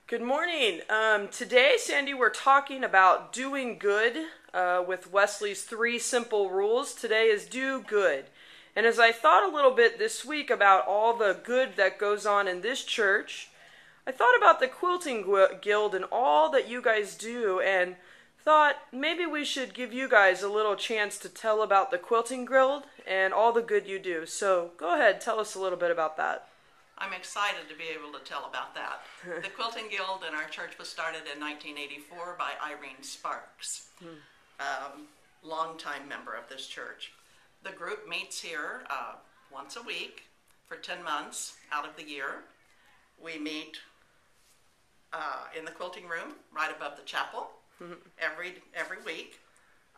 Good morning. Today, Sandy, we're talking about doing good with Wesley's 3 simple rules. Today is do good. And as I thought a little bit this week about all the good that goes on in this church, I thought about the Quilting Guild and all that you guys do, and thought maybe we should give you guys a little chance to tell about the Quilting Guild and all the good you do. So go ahead, tell us a little bit about that. I'm excited to be able to tell about that. The Quilting Guild in our church was started in 1984 by Irene Sparks, longtime member of this church. The group meets here once a week for 10 months out of the year. We meet in the quilting room right above the chapel every week.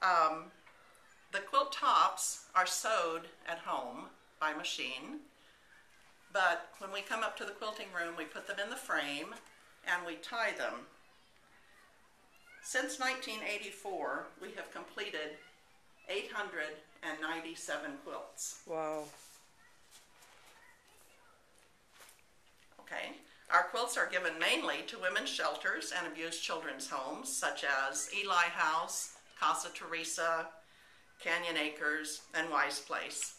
The quilt tops are sewed at home by machine. But when we come up to the quilting room, we put them in the frame and we tie them. Since 1984, we have completed 897 quilts. Wow. Okay. Our quilts are given mainly to women's shelters and abused children's homes, such as Eli House, Casa Teresa, Canyon Acres, and Wise Place.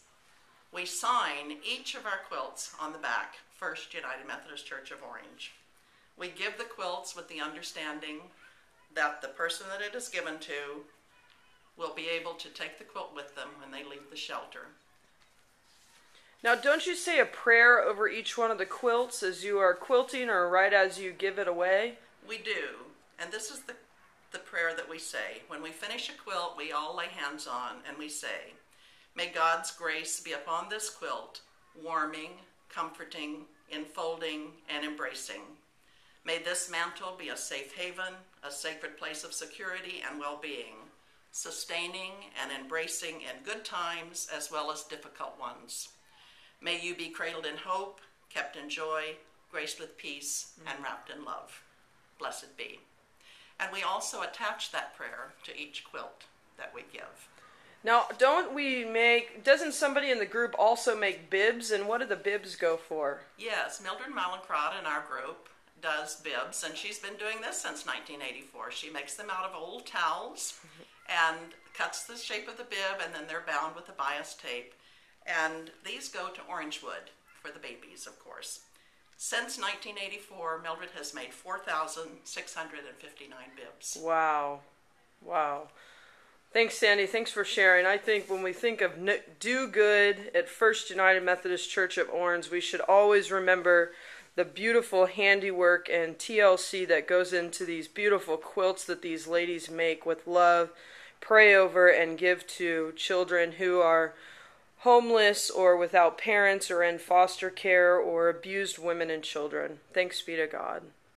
We sign each of our quilts on the back, First United Methodist Church of Orange. We give the quilts with the understanding that the person that it is given to will be able to take the quilt with them when they leave the shelter. Now, don't you say a prayer over each one of the quilts as you are quilting or right as you give it away? We do, and this is the prayer that we say. When we finish a quilt, we all lay hands on and we say, "May God's grace be upon this quilt, warming, comforting, enfolding, and embracing. May this mantle be a safe haven, a sacred place of security and well-being, sustaining and embracing in good times as well as difficult ones. May you be cradled in hope, kept in joy, graced with peace, and wrapped in love. Blessed be." And we also attach that prayer to each quilt that we give. Now, doesn't somebody in the group also make bibs, and what do the bibs go for? Yes, Mildred Mallinckrodt in our group does bibs, and she's been doing this since 1984. She makes them out of old towels and cuts the shape of the bib, and then they're bound with a bias tape. And these go to Orangewood for the babies, of course. Since 1984, Mildred has made 4,659 bibs. Wow. Wow. Thanks, Sandy. Thanks for sharing. I think when we think of do good at First United Methodist Church of Orange, we should always remember the beautiful handiwork and TLC that goes into these beautiful quilts that these ladies make with love, pray over, and give to children who are homeless or without parents or in foster care or abused women and children. Thanks be to God.